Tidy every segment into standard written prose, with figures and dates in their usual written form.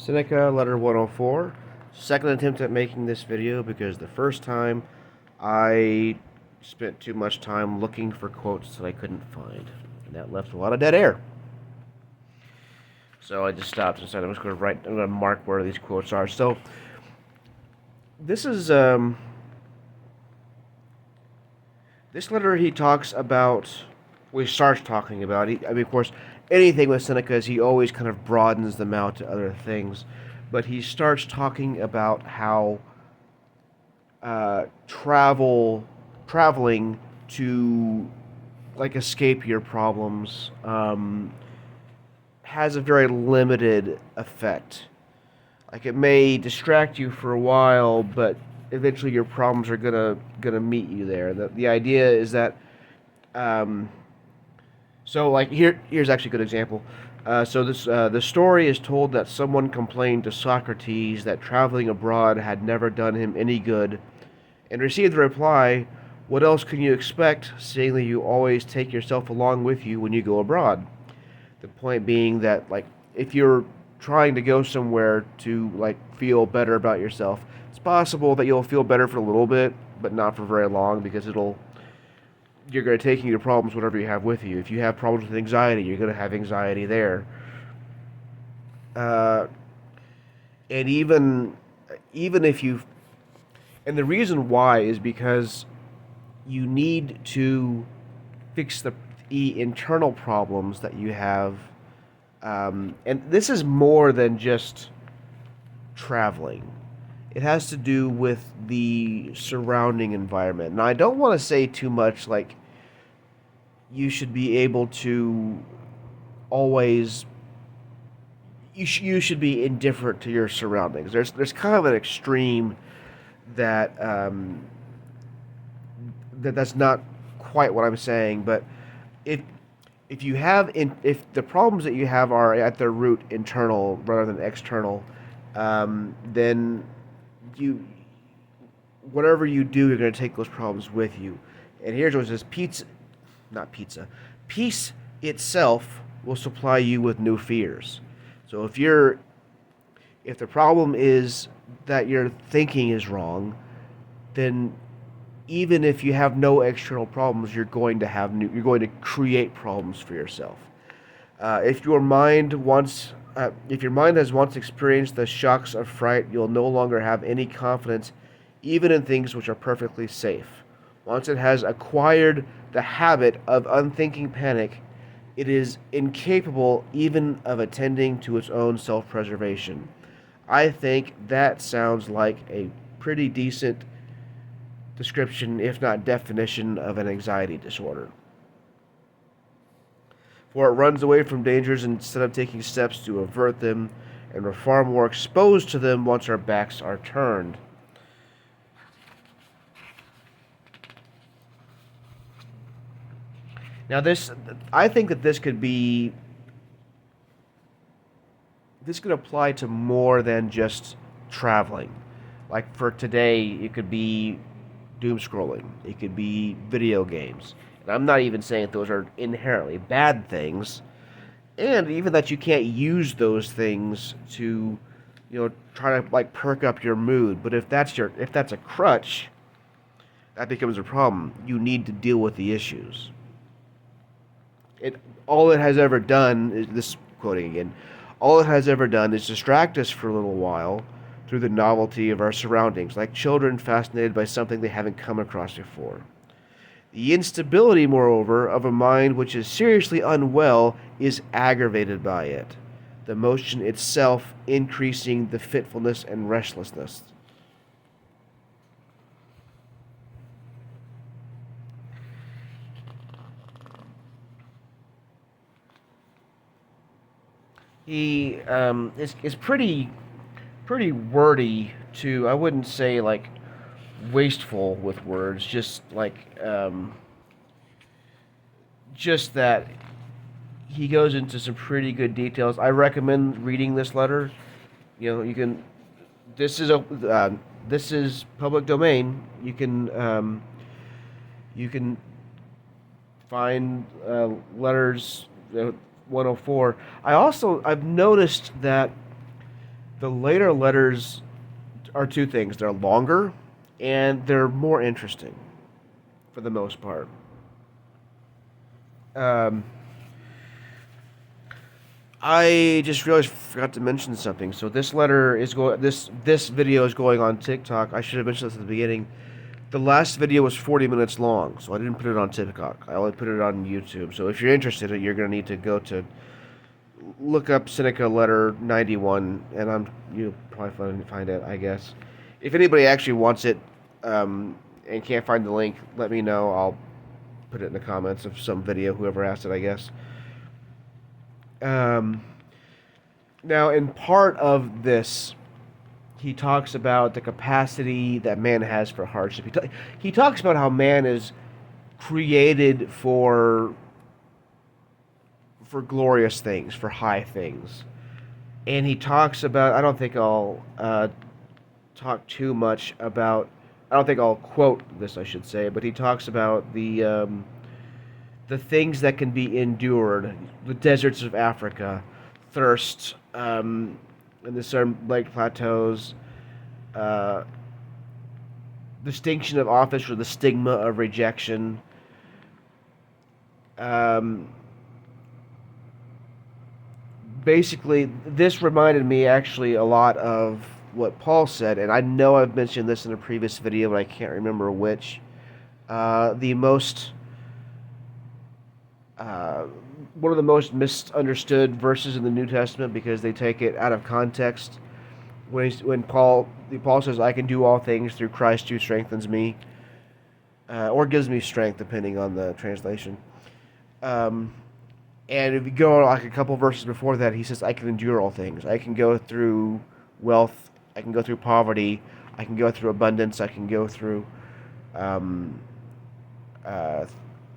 Seneca, letter 104. Second attempt at making this video because the first time I spent too much time looking for quotes that I couldn't find. And that left a lot of dead air. So I just stopped and said I'm just going to mark where these quotes are. So this is, this letter he talks about, well, he starts talking about, of course, anything with Seneca is he always kind of broadens them out to other things. But he starts talking about how traveling to like escape your problems has a very limited effect. Like it may distract you for a while, but eventually your problems are gonna meet you there. The idea is that so like here's actually a good example. The story is told that someone complained to Socrates that traveling abroad had never done him any good, and received the reply, "What else can you expect, seeing that you always take yourself along with you when you go abroad?" The point being that like if you're trying to go somewhere to like feel better about yourself, it's possible that you'll feel better for a little bit, but not for very long because you're going to take your problems, whatever you have with you. If you have problems with anxiety, you're going to have anxiety there. Uh, and even if you, and the reason why is because you need to fix the internal problems that you have. And this is more than just traveling. It has to do with the surrounding environment. Now, I don't want to say too much like you should be able to always you should be indifferent to your surroundings. There's kind of an extreme that that's not quite what I'm saying, but if if the problems that you have are at their root internal rather than external, then you whatever you do, you're going to take those problems with you. And here's what it says: peace itself will supply you with new fears. So if the problem is that your thinking is wrong, then even if you have no external problems, you're going to create problems for yourself. If your mind has once experienced the shocks of fright, you'll no longer have any confidence, even in things which are perfectly safe. Once it has acquired the habit of unthinking panic, it is incapable even of attending to its own self-preservation. I think that sounds like a pretty decent description, if not definition, of an anxiety disorder. For it runs away from dangers instead of taking steps to avert them, and we're far more exposed to them once our backs are turned. Now, I think that this could apply to more than just traveling. Like for today, it could be doom scrolling. It could be video games. And I'm not even saying that those are inherently bad things, and even that you can't use those things to, try to like perk up your mood. But if that's a crutch, that becomes a problem. You need to deal with the issues. All it has ever done is this quoting again. All it has ever done is distract us for a little while through the novelty of our surroundings, like children fascinated by something they haven't come across before. The instability, moreover, of a mind which is seriously unwell is aggravated by it, the motion itself increasing the fitfulness and restlessness. He is pretty wordy too. I wouldn't say like wasteful with words, just like just that he goes into some pretty good details. I recommend reading this letter. You can. This is public domain. You can find letters. 104. I've noticed that The later letters are two things: they're longer and they're more interesting for the most part. Um, I just realized forgot to mention something. So this letter is going. This video is going on TikTok. I should have mentioned this at the beginning. The last video was 40 minutes long, so I didn't put it on TikTok. I only put it on YouTube. So if you're interested, you're going to need to go to look up Seneca letter 91, and you'll probably find it, I guess. If anybody actually wants it and can't find the link, let me know. I'll put it in the comments of some video, whoever asked it, I guess. Now, in part of this, he talks about the capacity that man has for hardship. He talks about how man is created for glorious things, for high things. And he talks about, I don't think I'll talk too much about, I don't think I'll quote this, I should say, but he talks about the things that can be endured, the deserts of Africa, thirst, and the certain lake plateaus, distinction of office or the stigma of rejection. Basically, this reminded me actually a lot of what Paul said, and I know I've mentioned this in a previous video, but I can't remember which. The most one of the most misunderstood verses in the New Testament because they take it out of context. When Paul says, "I can do all things through Christ who strengthens me," or gives me strength, depending on the translation. And if you go like a couple verses before that, he says, "I can endure all things. I can go through wealth. I can go through poverty. I can go through abundance. I can go through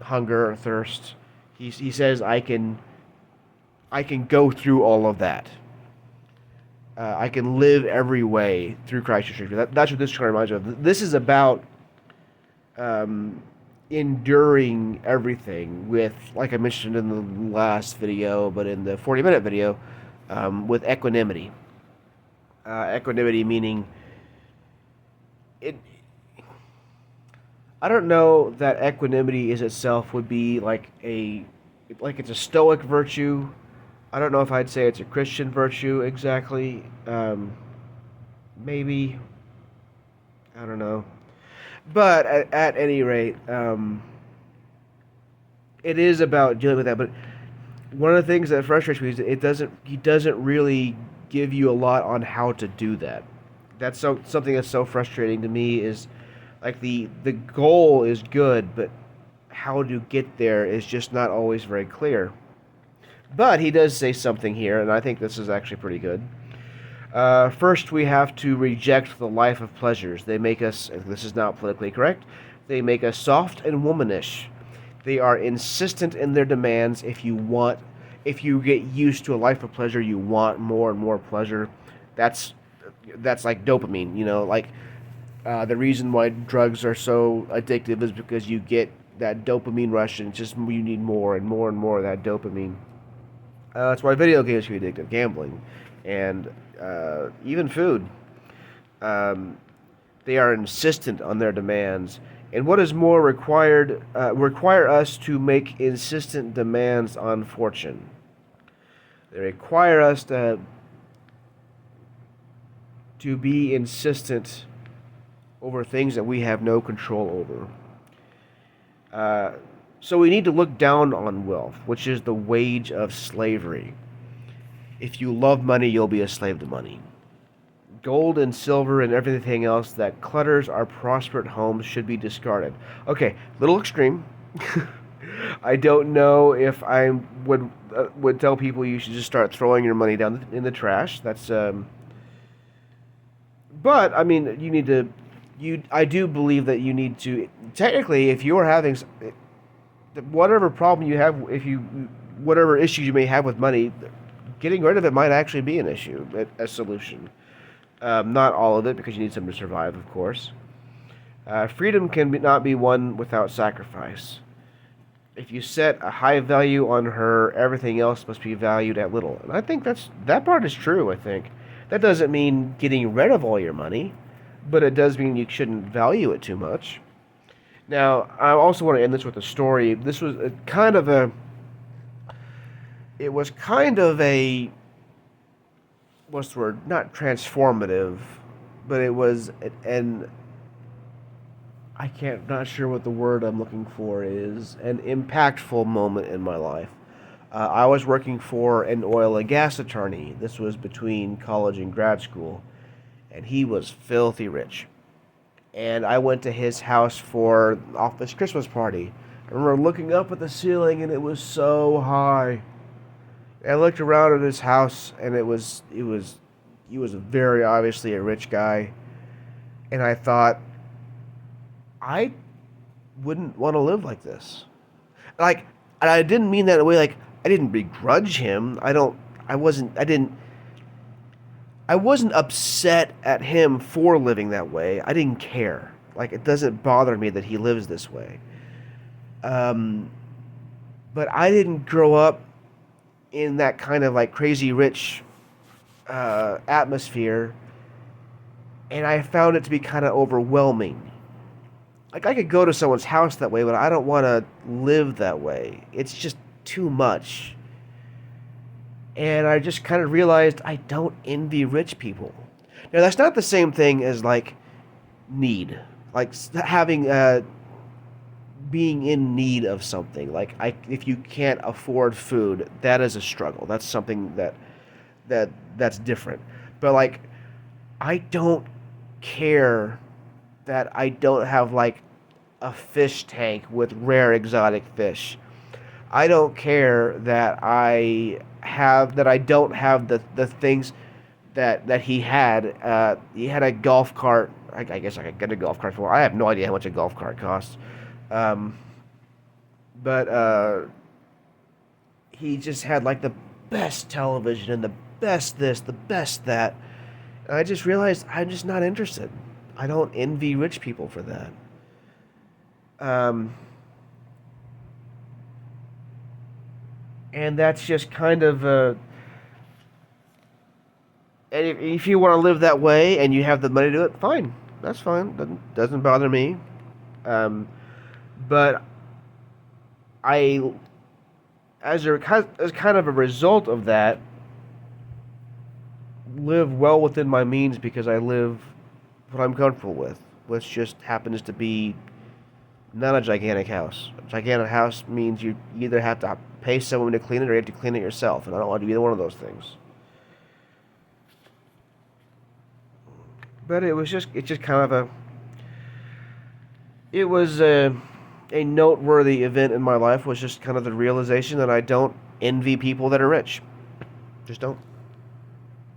hunger or thirst." He says, "I can go through all of that. I can live every way through Christ who strengthens me." That's what this kind of reminds me of. This is about enduring everything with, like I mentioned in the last video, but in the 40-minute video, with equanimity. Equanimity meaning it. I don't know that equanimity is itself would be like it's a stoic virtue. I don't know if I'd say it's a Christian virtue exactly. Maybe. I don't know. But at any rate, it is about dealing with that. But one of the things that frustrates me is he doesn't really give you a lot on how to do that. That's something that's so frustrating to me is like the goal is good, but how to get there is just not always very clear. But he does say something here, and I think this is actually pretty good. First, we have to reject the life of pleasures. They make us, this is not politically correct, they make us soft and womanish. They are insistent in their demands. If you get used to a life of pleasure, you want more and more pleasure. That's like dopamine, like the reason why drugs are so addictive is because you get that dopamine rush and just you need more and more and more of that dopamine. That's why video games can be addictive, gambling, and even food. They are insistent on their demands. And what is more require us to make insistent demands on fortune. They require us to be insistent over things that we have no control over. So we need to look down on wealth, which is the wage of slavery. If you love money, you'll be a slave to money. Gold and silver and everything else that clutters our prosperous homes should be discarded. Okay, little extreme. I don't know if I would tell people you should just start throwing your money down in the trash. That's but I mean, you need to. I do believe that you need to. Technically, if you are having whatever problem you have, whatever issues you may have with money, getting rid of it might actually be an issue, a solution. Not all of it, because you need something to survive, of course. Freedom can not be won without sacrifice. If you set a high value on her, everything else must be valued at little. And I think that part is true, I think. That doesn't mean getting rid of all your money, but it does mean you shouldn't value it too much. Now, I also want to end this with a story. This was a kind of a it was kind of a what's the word? Not transformative, but it was an I can't not sure what the word I'm looking for is. An impactful moment in my life. I was working for an oil and gas attorney. This was between college and grad school, and he was filthy rich. And I went to his house for office Christmas party. I remember looking up at the ceiling, and it was so high. I looked around at his house, and he was very obviously a rich guy, and I thought, I wouldn't want to live like this. Like, and I didn't mean that in a way like I didn't begrudge him. I wasn't upset at him for living that way. I didn't care. Like, it doesn't bother me that he lives this way. Um, but I didn't grow up in that kind of like crazy rich atmosphere, and I found it to be kind of overwhelming. Like, I could go to someone's house that way, but I don't want to live that way. It's just too much. And I just kind of realized I don't envy rich people. Now, that's not the same thing as like need, like having being in need of something. Like, if you can't afford food, that is a struggle. That's something that's different. But like, I don't care that I don't have like a fish tank with rare exotic fish. I don't care that I don't have the things that he had. He had a golf cart. I guess I could get a golf cart for. I have no idea how much a golf cart costs. Um, but he just had like the best television and the best this, the best that. And I just realized I'm just not interested. I don't envy rich people for that. Um, and that's just kind of and if you want to live that way and you have the money to do it, fine. That's fine. Doesn't bother me. Um, but I, as kind of a result of that, live well within my means because I live what I'm comfortable with, which just happens to be not a gigantic house. A gigantic house means you either have to pay someone to clean it or you have to clean it yourself, and I don't want to do either one of those things. But it's just kind of it was a noteworthy event in my life was just kind of the realization that I don't envy people that are rich. Just don't.